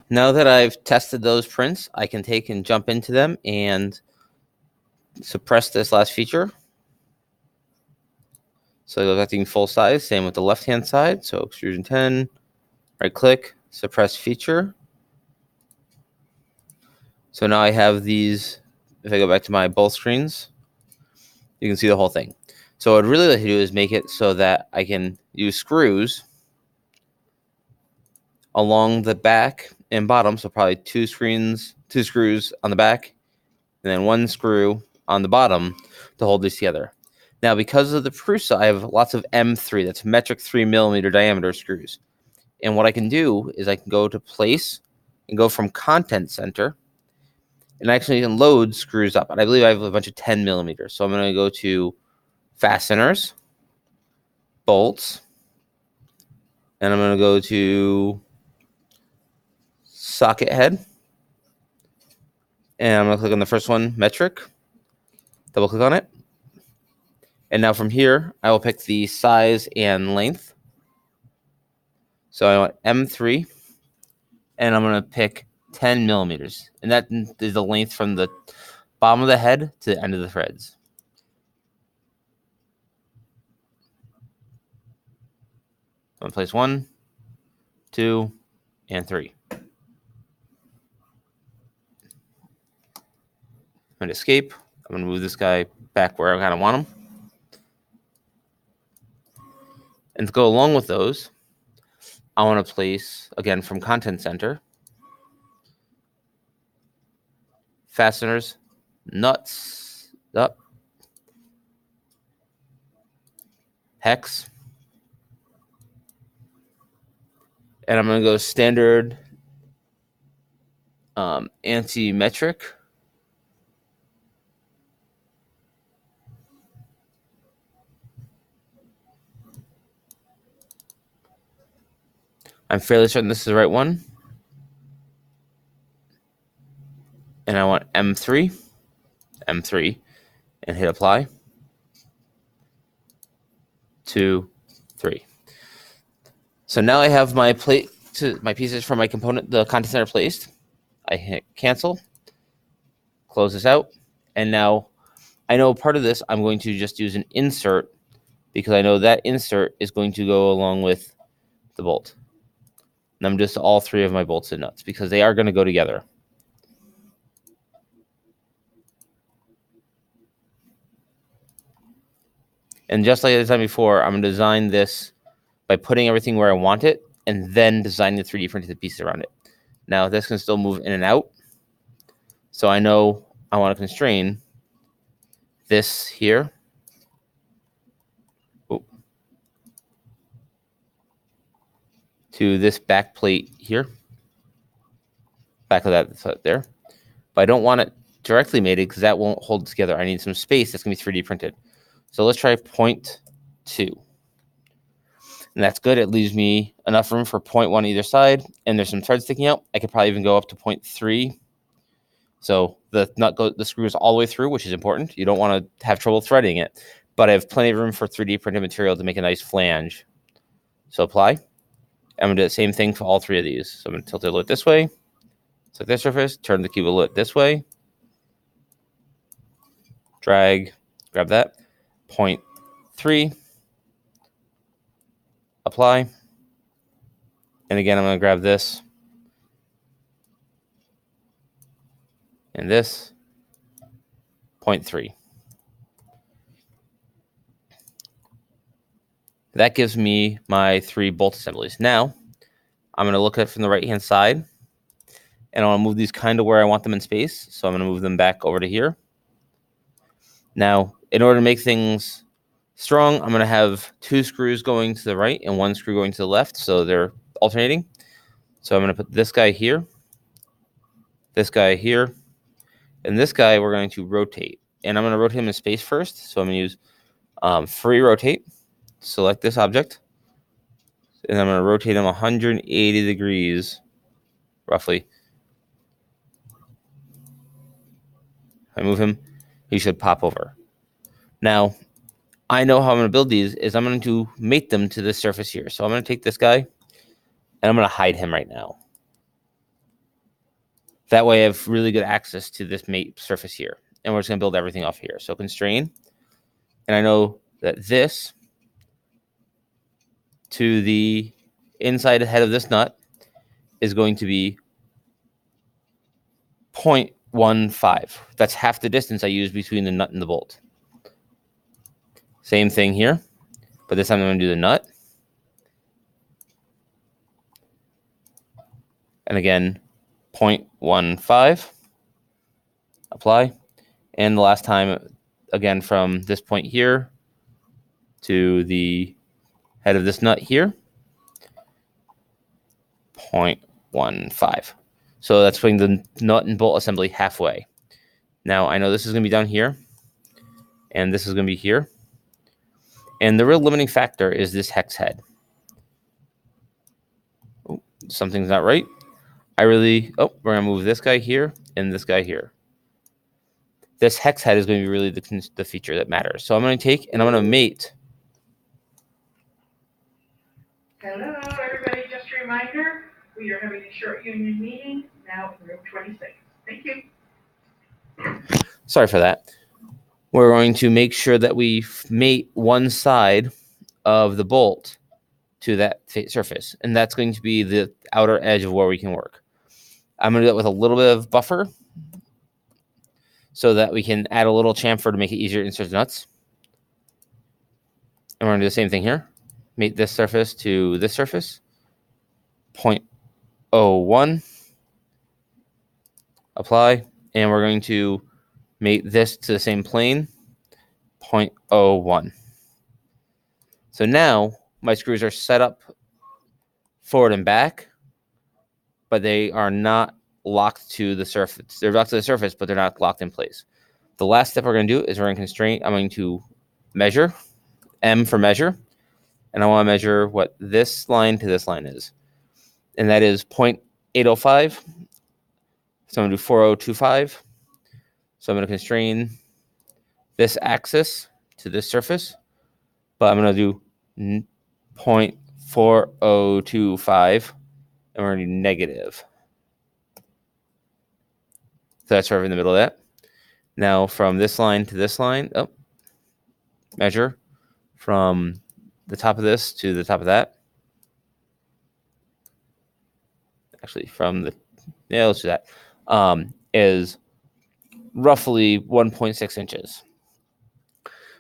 Now that I've tested those prints, I can take and jump into them and suppress this last feature. So I go back to full size, same with the left-hand side. So extrusion 10, right click, suppress feature. So now I have these, if I go back to my both screens, you can see the whole thing. So what I'd really like to do is make it so that I can use screws along the back and bottom. So probably two screws on the back, and then one screw on the bottom to hold these together. Now, because of the Prusa, I have lots of M3, that's metric 3mm diameter screws. And what I can do is I can go to place and go from content center, and actually can load screws up. And I believe I have a bunch of 10mm. So I'm going to go to fasteners, bolts, and I'm going to go to socket head. And I'm going to click on the first one, metric, double click on it. And now from here, I will pick the size and length. So I want M3, and I'm going to pick 10mm. And that is the length from the bottom of the head to the end of the threads. I'm going to place 1, 2, and 3. I'm going to escape. I'm going to move this guy back where I kind of want him. And to go along with those, I want to place, again, from Content Center, fasteners, nuts, up, hex, and I'm going to go standard anti-metric. I'm fairly certain this is the right one. And I want M3, and hit apply. 2, 3. So now I have my pieces for my component, the content center placed. I hit cancel, close this out, and now I know part of this I'm going to just use an insert because I know that insert is going to go along with the bolt. And I'm just all 3 of my bolts and nuts because they are going to go together. And just like the time before, I'm going to design this by putting everything where I want it and then designing the 3D printed pieces around it. Now, this can still move in and out. So I know I want to constrain this here. To this back plate here. Back of that there. But I don't want it directly mated because that won't hold it together. I need some space that's going to be 3D printed. So let's try 0.2. And that's good. It leaves me enough room for 0.1 either side. And there's some threads sticking out. I could probably even go up to 0.3. So the screw is all the way through, which is important. You don't want to have trouble threading it. But I have plenty of room for 3D printed material to make a nice flange. So apply. I'm going to do the same thing for all 3 of these. So I'm going to tilt the lit this way. Select this surface. Turn the cube lit this way. Drag. Grab that. 0.3. Apply. And again, I'm going to grab this. And this. 0.3. That gives me my 3 bolt assemblies. Now, I'm going to look at it from the right-hand side. And I want to move these kind of where I want them in space. So I'm going to move them back over to here. Now, in order to make things strong, I'm going to have 2 screws going to the right and 1 screw going to the left. So they're alternating. So I'm going to put this guy here, and this guy we're going to rotate. And I'm going to rotate him in space first. So I'm going to use free rotate. Select this object. And I'm going to rotate him 180 degrees, roughly. I move him, he should pop over. Now, I know how I'm going to build these is I'm going to mate them to this surface here. So I'm going to take this guy, and I'm going to hide him right now. That way I have really good access to this mate surface here. And we're just going to build everything off here. So constrain. And I know that this to the inside head of this nut is going to be 0.15. That's half the distance I use between the nut and the bolt. Same thing here, but this time I'm going to do the nut. And again, 0.15. Apply. And the last time, again, from this point here to the head of this nut here, 0.15. So that's putting the nut and bolt assembly halfway. Now I know this is going to be down here, and this is going to be here. And the real limiting factor is this hex head. Oh, something's not right. we're going to move this guy here and this guy here. This hex head is going to be really the feature that matters. So I'm going to take and I'm going to mate. Hello, everybody. Just a reminder, we are having a short union meeting now in room 26. Thank you. Sorry for that. We're going to make sure that we mate one side of the bolt to that surface, and that's going to be the outer edge of where we can work. I'm going to do that with a little bit of buffer so that we can add a little chamfer to make it easier to insert the nuts. And we're going to do the same thing here. Mate this surface to this surface, 0.01. Apply, and we're going to mate this to the same plane, 0.01. So now my screws are set up forward and back, but they are not locked to the surface. They're locked to the surface, but they're not locked in place. The last step we're going to do is we're going to constrain. I'm going to measure, M for measure, and I want to measure what this line to this line is. And that is 0.805. So I'm going to do 4025. So I'm going to constrain this axis to this surface, but I'm going to do 0.4025, and we're going to do negative. So that's sort of in the middle of that. Now from this line to this line, measure from the top of this to the top of that. Actually, from the, let's do that. Is roughly 1.6 inches.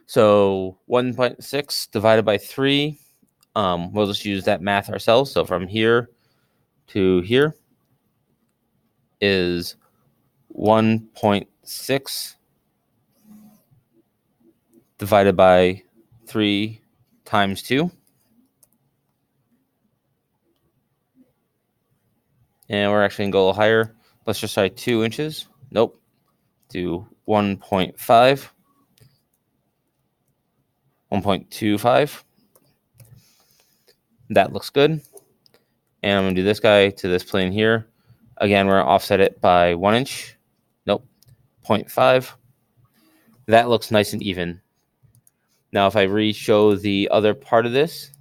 So 1.6 divided by 3, we'll just use that math ourselves. So from here to here is 1.6 divided by 3 times 2. And we're actually going to go a little higher. Let's just try 2 inches. Nope. Do 1.5. 1.25. That looks good. And I'm going to do this guy to this plane here. Again, we're going to offset it by 1 inch. Nope. 0.5. That looks nice and even. Now, if I re-show the other part of this,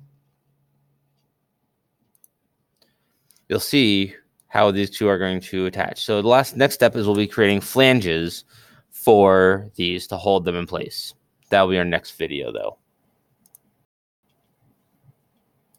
you'll see how these two are going to attach. So the next step is we'll be creating flanges for these to hold them in place. That will be our next video, though.